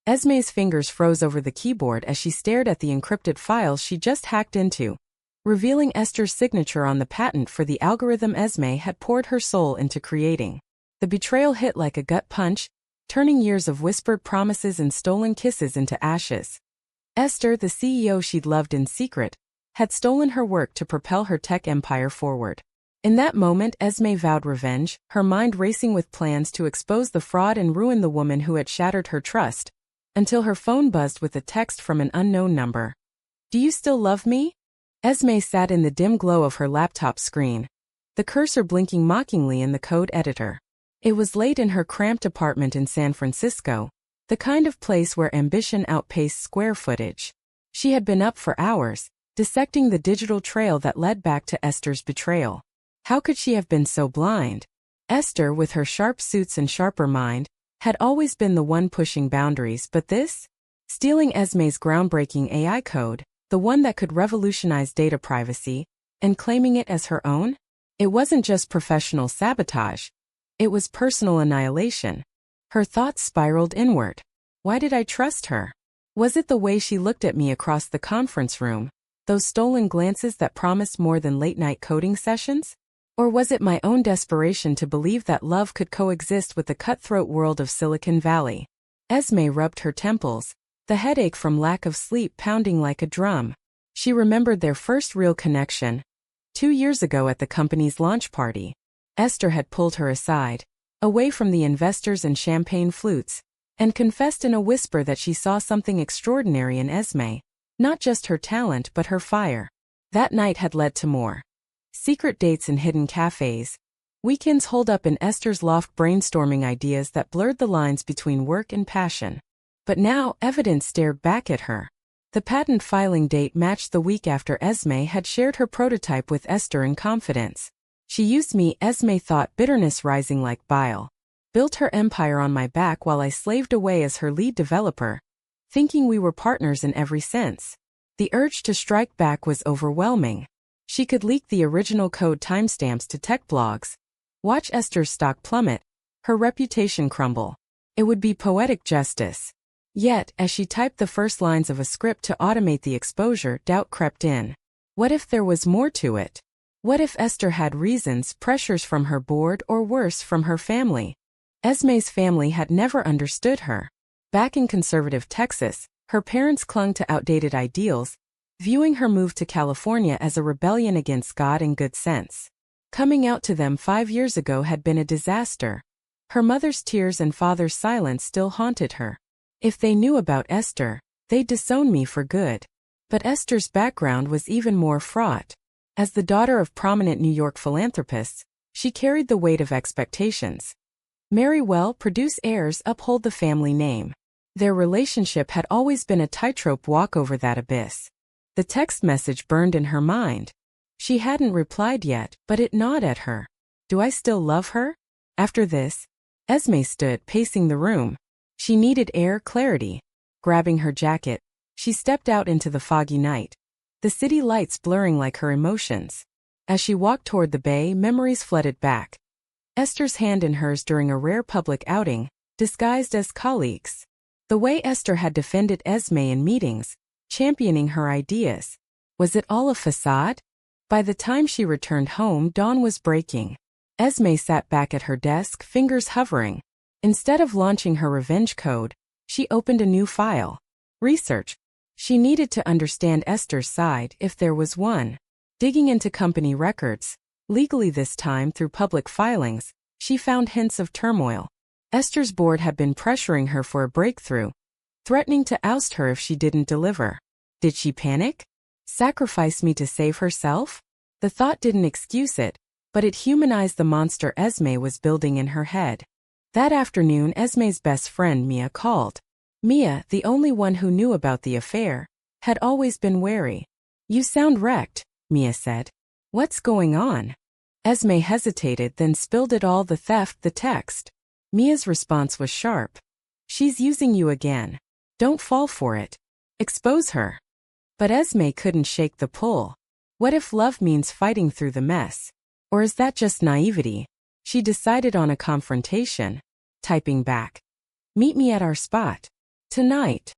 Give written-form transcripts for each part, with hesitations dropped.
Esme's fingers froze over the keyboard as she stared at the encrypted files she just hacked into, revealing Esther's signature on the patent for the algorithm Esme had poured her soul into creating. The betrayal hit like a gut punch, turning years of whispered promises and stolen kisses into ashes. Esther, the CEO she'd loved in secret, had stolen her work to propel her tech empire forward. In that moment, Esme vowed revenge, her mind racing with plans to expose the fraud and ruin the woman who had shattered her trust, until her phone buzzed with a text from an unknown number. "Do you still love me?" Esme sat in the dim glow of her laptop screen, the cursor blinking mockingly in the code editor. It was late in her cramped apartment in San Francisco, the kind of place where ambition outpaced square footage. She had been up for hours, dissecting the digital trail that led back to Esther's betrayal. How could she have been so blind? Esther, with her sharp suits and sharper mind, had always been the one pushing boundaries, but this? Stealing Esme's groundbreaking AI code, the one that could revolutionize data privacy, and claiming it as her own? It wasn't just professional sabotage. It was personal annihilation. Her thoughts spiraled inward. Why did I trust her? Was it the way she looked at me across the conference room, those stolen glances that promised more than late-night coding sessions? Or was it my own desperation to believe that love could coexist with the cutthroat world of Silicon Valley? Esme rubbed her temples, the headache from lack of sleep pounding like a drum. She remembered their first real connection. 2 years ago at the company's launch party. Esther had pulled her aside, away from the investors and champagne flutes, and confessed in a whisper that she saw something extraordinary in Esme, not just her talent but her fire. That night had led to more. Secret dates in hidden cafes. Weekends holed up in Esther's loft brainstorming ideas that blurred the lines between work and passion. But now evidence stared back at her. The patent filing date matched the week after Esme had shared her prototype with Esther in confidence. She used me, Esme thought, bitterness rising like bile. Built her empire on my back while I slaved away as her lead developer, thinking we were partners in every sense. The urge to strike back was overwhelming. She could leak the original code timestamps to tech blogs, watch Esther's stock plummet, her reputation crumble. It would be poetic justice. Yet, as she typed the first lines of a script to automate the exposure, doubt crept in. What if there was more to it? What if Esther had reasons, pressures from her board, or worse, from her family? Esme's family had never understood her. Back in conservative Texas, her parents clung to outdated ideals, viewing her move to California as a rebellion against God and good sense. Coming out to them 5 years ago had been a disaster. Her mother's tears and father's silence still haunted her. If they knew about Esther, they'd disown me for good. But Esther's background was even more fraught. As the daughter of prominent New York philanthropists, she carried the weight of expectations. Marry well, produce heirs, uphold the family name. Their relationship had always been a tightrope walk over that abyss. The text message burned in her mind. She hadn't replied yet, but it gnawed at her. Do I still love her? After this, Esme stood pacing the room. She needed air, clarity. Grabbing her jacket, she stepped out into the foggy night, the city lights blurring like her emotions. As she walked toward the bay, memories flooded back. Esther's hand in hers during a rare public outing, disguised as colleagues. The way Esther had defended Esme in meetings, championing her ideas. Was it all a facade? By the time she returned home, dawn was breaking. Esme sat back at her desk, fingers hovering. Instead of launching her revenge code, she opened a new file. Research. She needed to understand Esther's side, if there was one. Digging into company records, legally this time through public filings, she found hints of turmoil. Esther's board had been pressuring her for a breakthrough, threatening to oust her if she didn't deliver. Did she panic? Sacrifice me to save herself? The thought didn't excuse it, but it humanized the monster Esme was building in her head. That afternoon, Esme's best friend Mia called. Mia, the only one who knew about the affair, had always been wary. You sound wrecked, Mia said. What's going on? Esme hesitated, then spilled it all: the theft, the text. Mia's response was sharp. She's using you again. Don't fall for it. Expose her. But Esme couldn't shake the pull. What if love means fighting through the mess? Or is that just naivety? She decided on a confrontation. Typing back. Meet me at our spot. Tonight.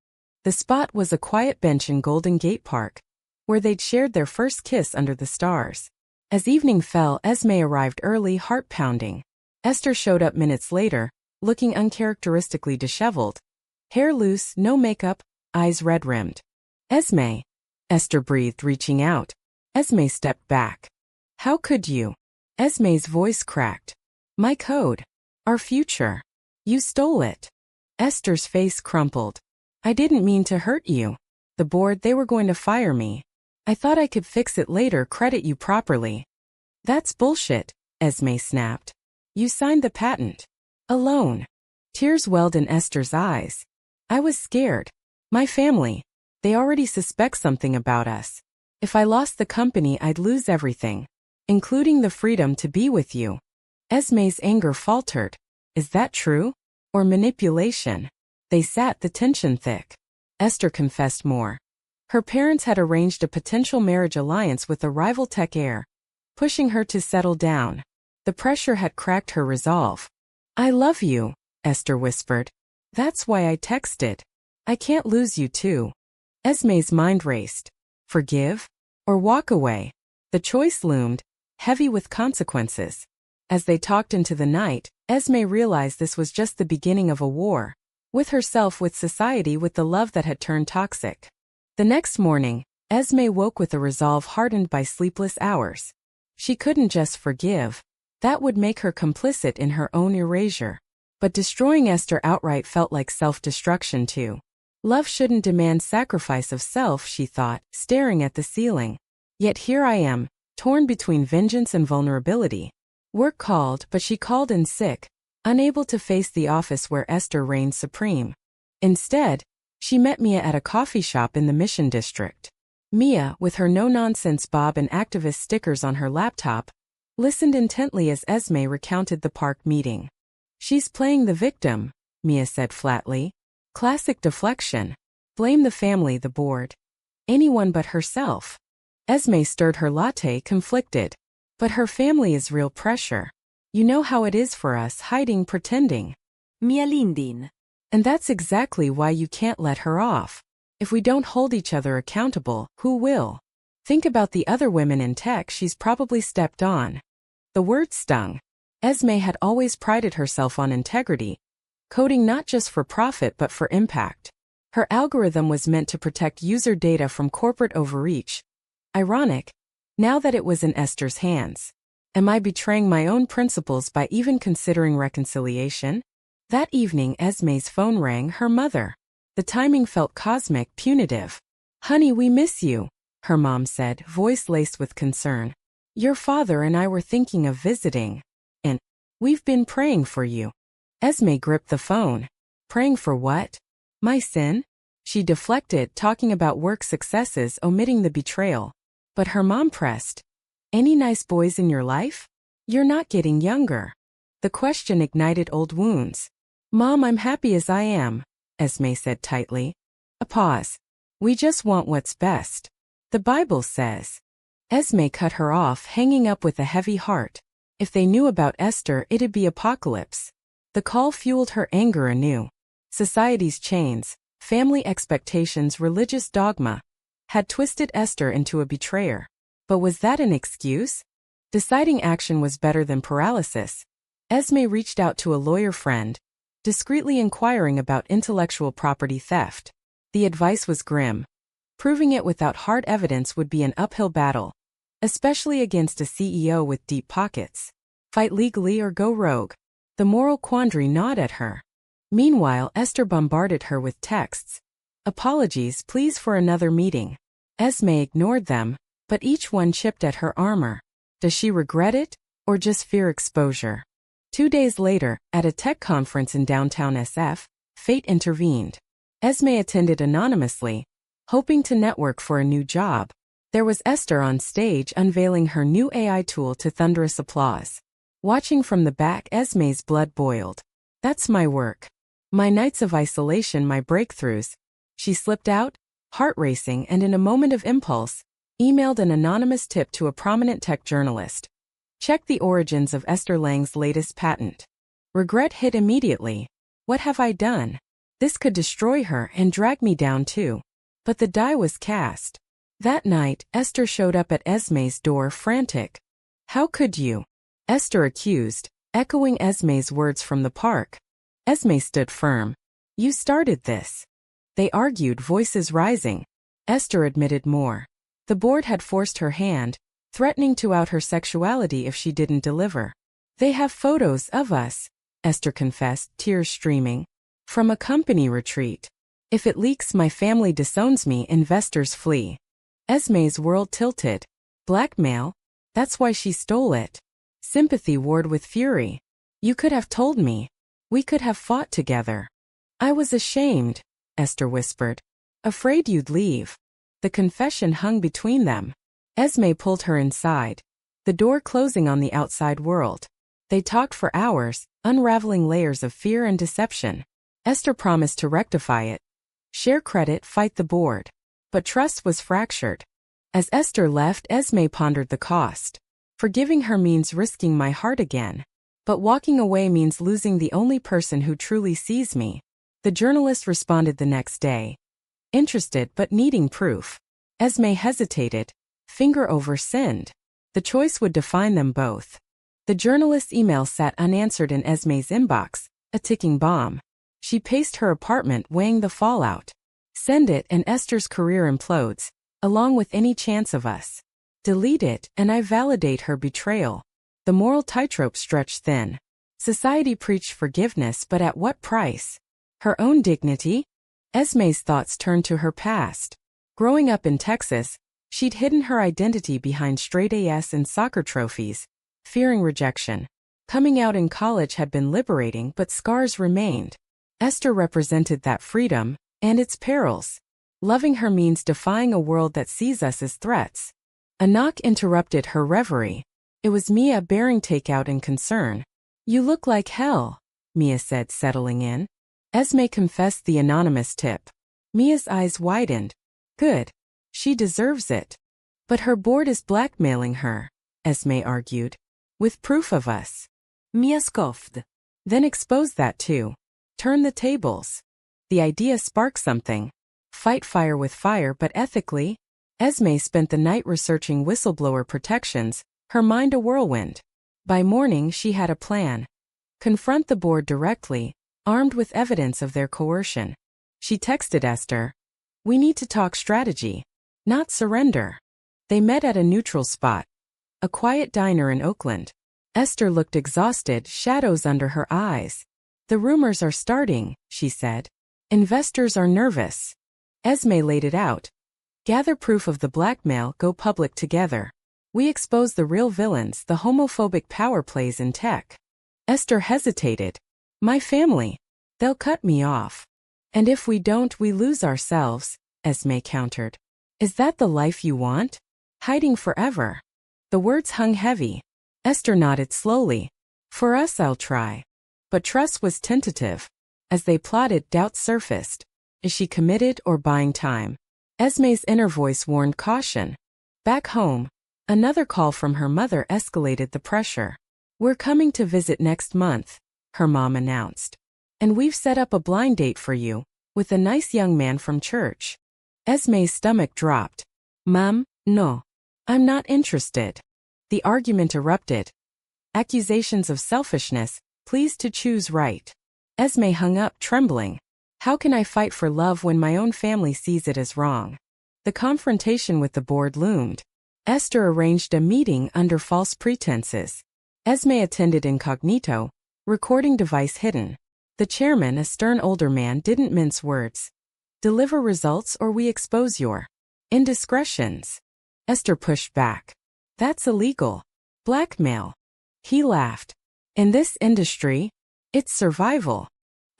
The spot was a quiet bench in Golden Gate Park, where they'd shared their first kiss under the stars. As evening fell, Esme arrived early, heart pounding. Esther showed up minutes later, looking uncharacteristically disheveled. Hair loose, no makeup, eyes red-rimmed. Esme. Esther breathed, reaching out. Esme stepped back. How could you? Esme's voice cracked. My code. Our future. You stole it. Esther's face crumpled. I didn't mean to hurt you. The board, they were going to fire me. I thought I could fix it later, credit you properly. That's bullshit, Esme snapped. You signed the patent. Alone. Tears welled in Esther's eyes. I was scared. My family. They already suspect something about us. If I lost the company, I'd lose everything, including the freedom to be with you. Esme's anger faltered. Is that true? Or manipulation? They sat, the tension thick. Esther confessed more. Her parents had arranged a potential marriage alliance with a rival tech heir, pushing her to settle down. The pressure had cracked her resolve. I love you, Esther whispered. That's why I texted. I can't lose you too. Esme's mind raced. Forgive? Or walk away? The choice loomed, heavy with consequences. As they talked into the night, Esme realized this was just the beginning of a war. With herself, with society, with the love that had turned toxic. The next morning, Esme woke with a resolve hardened by sleepless hours. She couldn't just forgive. That would make her complicit in her own erasure. But destroying Esther outright felt like self-destruction too. Love shouldn't demand sacrifice of self, she thought, staring at the ceiling. Yet here I am, torn between vengeance and vulnerability. Work called, but she called in sick, unable to face the office where Esther reigned supreme. Instead, she met Mia at a coffee shop in the Mission District. Mia, with her no-nonsense bob and activist stickers on her laptop, listened intently as Esme recounted the park meeting. She's playing the victim, Mia said flatly. Classic deflection. Blame the family, the board. Anyone but herself. Esme stirred her latte, conflicted. But her family is real pressure. You know how it is for us, hiding, pretending. Mia Lindin. And that's exactly why you can't let her off. If we don't hold each other accountable, who will? Think about the other women in tech she's probably stepped on. The word stung. Esme had always prided herself on integrity, coding not just for profit but for impact. Her algorithm was meant to protect user data from corporate overreach. Ironic, now that it was in Esther's hands. Am I betraying my own principles by even considering reconciliation? That evening, Esme's phone rang, her mother. The timing felt cosmic, punitive. Honey, we miss you, her mom said, voice laced with concern. Your father and I were thinking of visiting. And we've been praying for you. Esme gripped the phone. Praying for what? My sin? She deflected, talking about work successes, omitting the betrayal. But her mom pressed. Any nice boys in your life? You're not getting younger. The question ignited old wounds. Mom, I'm happy as I am, Esme said tightly. A pause. We just want what's best. The Bible says. Esme cut her off, hanging up with a heavy heart. If they knew about Esther, it'd be apocalypse. The call fueled her anger anew. Society's chains, family expectations, religious dogma, had twisted Esther into a betrayer. But was that an excuse? Deciding action was better than paralysis. Esme reached out to a lawyer friend, discreetly inquiring about intellectual property theft. The advice was grim. Proving it without hard evidence would be an uphill battle, especially against a CEO with deep pockets. Fight legally or go rogue. The moral quandary gnawed at her. Meanwhile, Esther bombarded her with texts. Apologies, please, for another meeting. Esme ignored them, but each one chipped at her armor. Does she regret it, or just fear exposure? 2 days later, at a tech conference in downtown SF, fate intervened. Esme attended anonymously, hoping to network for a new job. There was Esther on stage unveiling her new AI tool to thunderous applause. Watching from the back, Esme's blood boiled. That's my work. My nights of isolation, my breakthroughs. She slipped out, heart racing, and in a moment of impulse, emailed an anonymous tip to a prominent tech journalist. Check the origins of Esther Lang's latest patent. Regret hit immediately. What have I done? This could destroy her and drag me down too. But the die was cast. That night, Esther showed up at Esme's door frantic. How could you? Esther accused, echoing Esme's words from the park. Esme stood firm. You started this. They argued, voices rising. Esther admitted more. The board had forced her hand, threatening to out her sexuality if she didn't deliver. They have photos of us, Esther confessed, tears streaming. From a company retreat. If it leaks, my family disowns me, investors flee. Esme's world tilted. Blackmail? That's why she stole it. Sympathy warred with fury. You could have told me. We could have fought together. I was ashamed, Esther whispered. Afraid you'd leave. The confession hung between them. Esme pulled her inside. The door closing on the outside world. They talked for hours, unraveling layers of fear and deception. Esther promised to rectify it. Share credit, fight the board. But trust was fractured. As Esther left, Esme pondered the cost. Forgiving her means risking my heart again. But walking away means losing the only person who truly sees me. The journalist responded the next day. Interested but needing proof. Esme hesitated. Finger over send. The choice would define them both. The journalist's email sat unanswered in Esme's inbox, a ticking bomb. She paced her apartment, weighing the fallout. Send it and Esther's career implodes, along with any chance of us. Delete it and I validate her betrayal. The moral tightrope stretched thin. Society preached forgiveness, but at what price? Her own dignity? Esme's thoughts turned to her past. Growing up in Texas, she'd hidden her identity behind straight A's and soccer trophies, fearing rejection. Coming out in college had been liberating, but scars remained. Esther represented that freedom, and its perils. Loving her means defying a world that sees us as threats. A knock interrupted her reverie. It was Mia, bearing takeout and concern. You look like hell, Mia said, settling in. Esme confessed the anonymous tip. Mia's eyes widened. Good. She deserves it. But her board is blackmailing her, Esme argued. With proof of us. Mia scoffed. Then expose that too. Turn the tables. The idea sparked something. Fight fire with fire, but ethically? Esme spent the night researching whistleblower protections, her mind a whirlwind. By morning she had a plan. Confront the board directly, armed with evidence of their coercion. She texted Esther. We need to talk strategy. Not surrender. They met at a neutral spot. A quiet diner in Oakland. Esther looked exhausted, shadows under her eyes. The rumors are starting, she said. Investors are nervous. Esme laid it out. Gather proof of the blackmail, go public together. We expose the real villains, the homophobic power plays in tech. Esther hesitated. My family. They'll cut me off. And if we don't, we lose ourselves, Esme countered. Is that the life you want? Hiding forever. The words hung heavy. Esther nodded slowly. For us, I'll try. But trust was tentative. As they plotted, doubt surfaced. Is she committed or buying time? Esme's inner voice warned caution. Back home, another call from her mother escalated the pressure. We're coming to visit next month, her mom announced. And we've set up a blind date for you, with a nice young man from church. Esme's stomach dropped. Mom, no. I'm not interested. The argument erupted. Accusations of selfishness, pleased to choose right. Esme hung up, trembling. How can I fight for love when my own family sees it as wrong? The confrontation with the board loomed. Esther arranged a meeting under false pretenses. Esme attended incognito, recording device hidden. The chairman, a stern older man, didn't mince words. Deliver results or we expose your indiscretions. Esther pushed back. That's illegal. Blackmail. He laughed. In this industry, it's survival.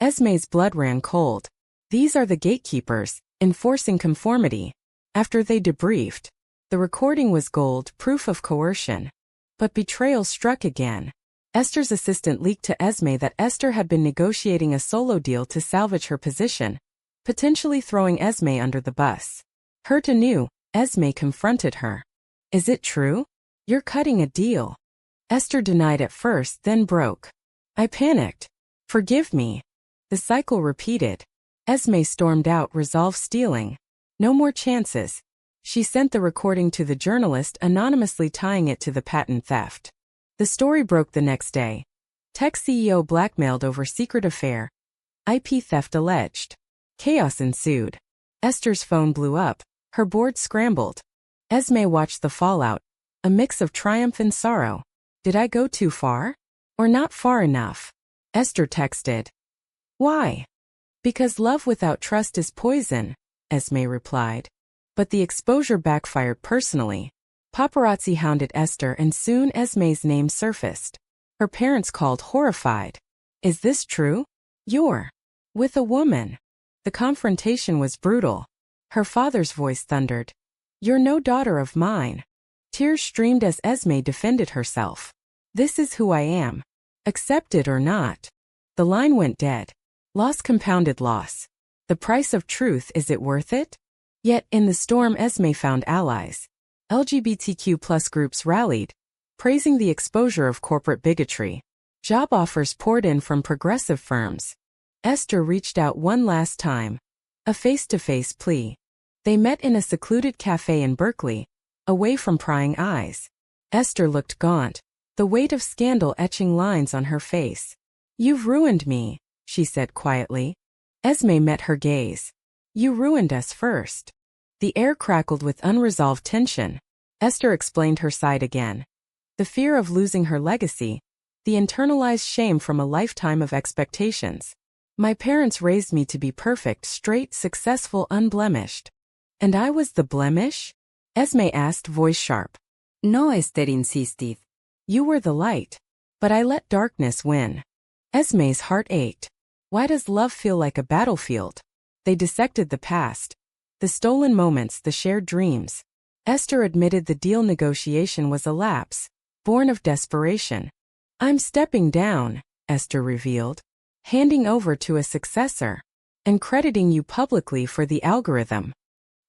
Esme's blood ran cold. These are the gatekeepers, enforcing conformity. After they debriefed, the recording was gold, proof of coercion. But betrayal struck again. Esther's assistant leaked to Esme that Esther had been negotiating a solo deal to salvage her position, potentially throwing Esme under the bus. Hurt anew, Esme confronted her. Is it true? You're cutting a deal. Esther denied at first, then broke. I panicked. Forgive me. The cycle repeated. Esme stormed out, resolve stealing. No more chances. She sent the recording to the journalist, anonymously tying it to the patent theft. The story broke the next day. Tech CEO blackmailed over secret affair. IP theft alleged. Chaos ensued. Esther's phone blew up. Her board scrambled. Esme watched the fallout. A mix of triumph and sorrow. Did I go too far? Or not far enough? Esther texted. Why? Because love without trust is poison, Esme replied. But the exposure backfired personally. Paparazzi hounded Esther and soon Esme's name surfaced. Her parents called, horrified. Is this true? You're with a woman. The confrontation was brutal. Her father's voice thundered. You're no daughter of mine. Tears streamed as Esme defended herself. This is who I am. Accept it or not. The line went dead. Loss compounded loss. The price of truth, is it worth it? Yet, in the storm, Esme found allies. LGBTQ+ groups rallied, praising the exposure of corporate bigotry. Job offers poured in from progressive firms. Esther reached out one last time. A face-to-face plea. They met in a secluded cafe in Berkeley, away from prying eyes. Esther looked gaunt, the weight of scandal etching lines on her face. You've ruined me, she said quietly. Esme met her gaze. You ruined us first. The air crackled with unresolved tension. Esther explained her side again. The fear of losing her legacy, the internalized shame from a lifetime of expectations. My parents raised me to be perfect, straight, successful, unblemished. And I was the blemish? Esme asked, voice sharp. No, Esther insisted. You were the light. But I let darkness win. Esme's heart ached. Why does love feel like a battlefield? They dissected the past. The stolen moments, the shared dreams. Esther admitted the deal negotiation was a lapse, born of desperation. I'm stepping down, Esther revealed, handing over to a successor, and crediting you publicly for the algorithm.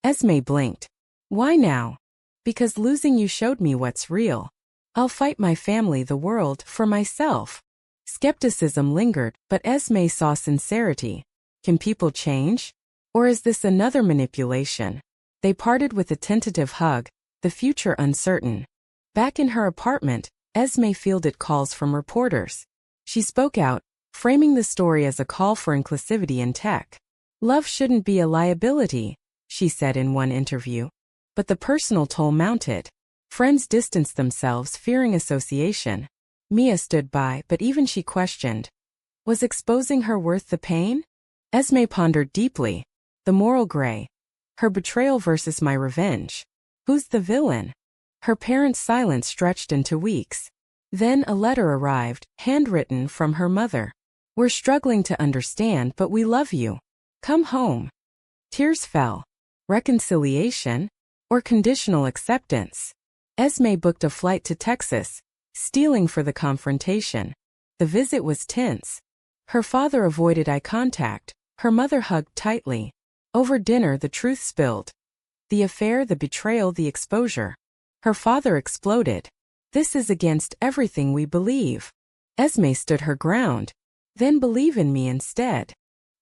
Esme blinked. Why now? Because losing you showed me what's real. I'll fight my family, the world, for myself. Skepticism lingered, but Esme saw sincerity. Can people change? Or is this another manipulation? They parted with a tentative hug, the future uncertain. Back in her apartment, Esme fielded calls from reporters. She spoke out, framing the story as a call for inclusivity in tech. Love shouldn't be a liability, she said in one interview. But the personal toll mounted. Friends distanced themselves, fearing association. Mia stood by, but even she questioned. Was exposing her worth the pain? Esme pondered deeply. The moral gray. Her betrayal versus my revenge. Who's the villain? Her parents' silence stretched into weeks. Then a letter arrived, handwritten from her mother. We're struggling to understand, but we love you. Come home. Tears fell. Reconciliation? Or conditional acceptance? Esme booked a flight to Texas, stealing for the confrontation. The visit was tense. Her father avoided eye contact. Her mother hugged tightly. Over dinner, the truth spilled. The affair, the betrayal, the exposure. Her father exploded. This is against everything we believe. Esme stood her ground. Then believe in me instead.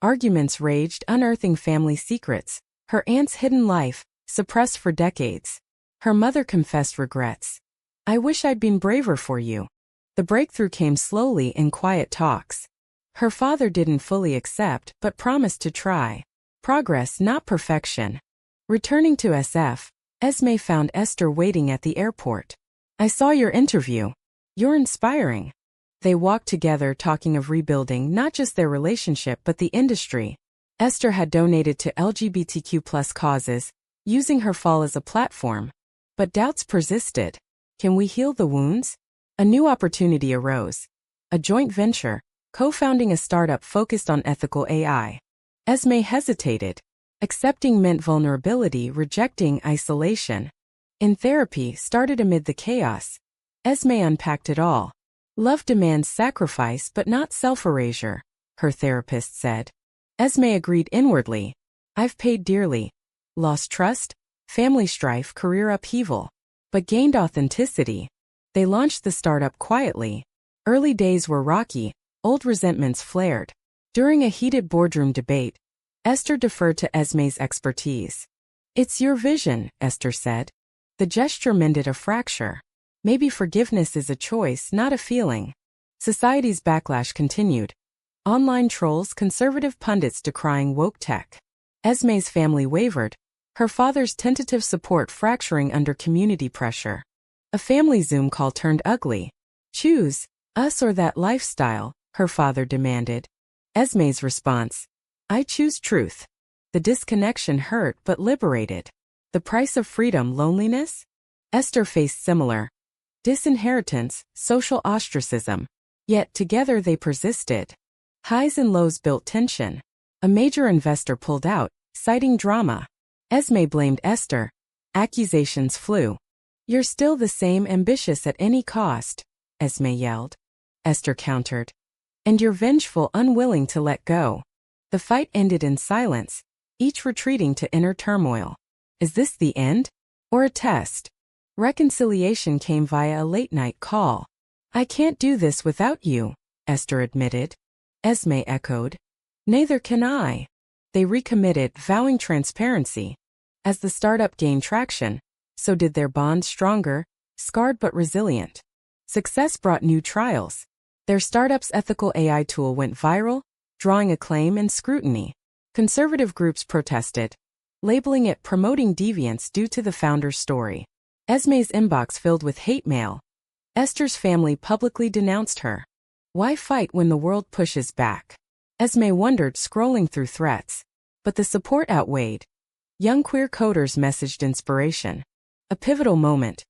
Arguments raged, unearthing family secrets. Her aunt's hidden life, suppressed for decades. Her mother confessed regrets. I wish I'd been braver for you. The breakthrough came slowly in quiet talks. Her father didn't fully accept, but promised to try. Progress, not perfection. Returning to SF, Esme found Esther waiting at the airport. I saw your interview. You're inspiring. They walked together, talking of rebuilding not just their relationship but the industry. Esther had donated to LGBTQ+ causes, using her fall as a platform. But doubts persisted. Can we heal the wounds? A new opportunity arose. A joint venture, co-founding a startup focused on ethical AI. Esme hesitated. Accepting meant vulnerability, rejecting isolation. In therapy, started amid the chaos. Esme unpacked it all. Love demands sacrifice but not self-erasure, her therapist said. Esme agreed inwardly. I've paid dearly. Lost trust, family strife, career upheaval. But gained authenticity. They launched the startup quietly. Early days were rocky, old resentments flared. During a heated boardroom debate, Esther deferred to Esme's expertise. It's your vision, Esther said. The gesture mended a fracture. Maybe forgiveness is a choice, not a feeling. Society's backlash continued. Online trolls, conservative pundits decrying woke tech. Esme's family wavered, her father's tentative support fracturing under community pressure. A family Zoom call turned ugly. Choose, us or that lifestyle, her father demanded. Esme's response, I choose truth. The disconnection hurt but liberated. The price of freedom, loneliness? Esther faced similar. Disinheritance, social ostracism. Yet together they persisted. Highs and lows built tension. A major investor pulled out, citing drama. Esme blamed Esther. Accusations flew. You're still the same, ambitious at any cost, Esme yelled. Esther countered. And you're vengeful, unwilling to let go. The fight ended in silence, each retreating to inner turmoil. Is this the end? Or a test? Reconciliation came via a late-night call. I can't do this without you, Esther admitted. Esme echoed. Neither can I. They recommitted, vowing transparency. As the startup gained traction, so did their bond, stronger, scarred but resilient. Success brought new trials. Their startup's ethical AI tool went viral, drawing acclaim and scrutiny. Conservative groups protested, labeling it promoting deviance due to the founder's story. Esme's inbox filled with hate mail. Esther's family publicly denounced her. Why fight when the world pushes back? Esme wondered, scrolling through threats. But the support outweighed. Young queer coders messaged inspiration. A pivotal moment.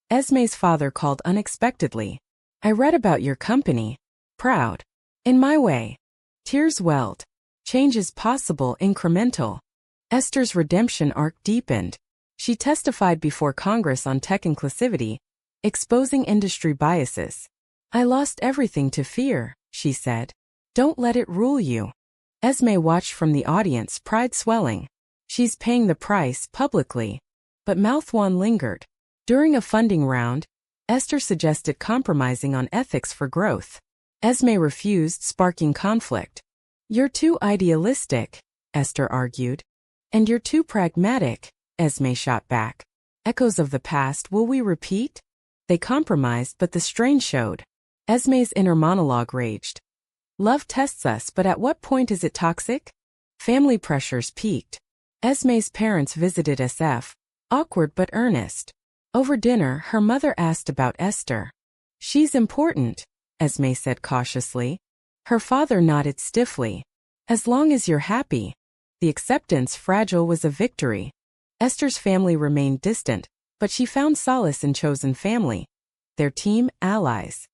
Esme's father called unexpectedly. I read about your company. Proud. In my way. Tears welled. Change is possible, incremental. Esther's redemption arc deepened. She testified before Congress on tech inclusivity, exposing industry biases. I lost everything to fear, she said. Don't let it rule you. Esme watched from the audience, pride swelling. She's paying the price, publicly. But mouthwash lingered. During a funding round, Esther suggested compromising on ethics for growth. Esme refused, sparking conflict. You're too idealistic, Esther argued. And you're too pragmatic, Esme shot back. Echoes of the past, will we repeat? They compromised, but the strain showed. Esme's inner monologue raged. Love tests us, but at what point is it toxic? Family pressures peaked. Esme's parents visited SF, awkward but earnest. Over dinner, her mother asked about Esther. She's important, Esme said cautiously. Her father nodded stiffly. As long as you're happy. The acceptance, fragile, was a victory. Esther's family remained distant, but she found solace in chosen family. Their team, allies.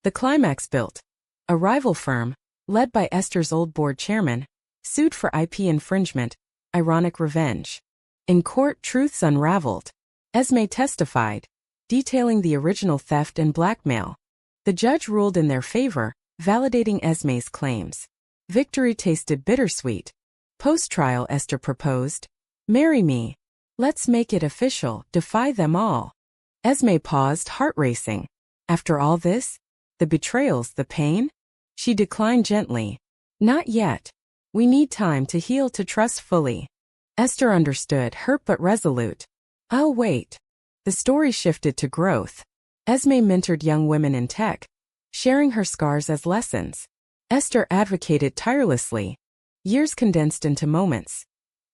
The climax built. A rival firm, led by Esther's old board chairman, sued for IP infringement, ironic revenge. In court, truths unraveled. Esme testified, detailing the original theft and blackmail. The judge ruled in their favor, validating Esme's claims. Victory tasted bittersweet. Post-trial, Esther proposed, marry me. Let's make it official, defy them all. Esme paused, heart racing. After all this? The betrayals, the pain? She declined gently. Not yet. We need time to heal, to trust fully. Esther understood, hurt but resolute. I'll wait. The story shifted to growth. Esme mentored young women in tech, sharing her scars as lessons. Esther advocated tirelessly. Years condensed into moments.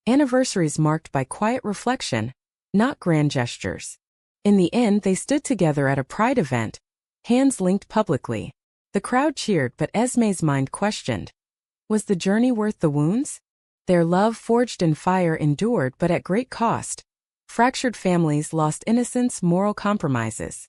Anniversaries marked by quiet reflection, not grand gestures. In the end, they stood together at a pride event, hands linked publicly. The crowd cheered, but Esme's mind questioned. Was the journey worth the wounds? Their love, forged in fire, endured, but at great cost. Fractured families lost innocence, moral compromises.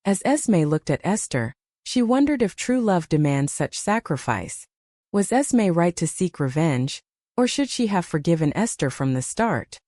As Esme looked at Esther, she wondered if true love demands such sacrifice. Was Esme right to seek revenge, or should she have forgiven Esther from the start?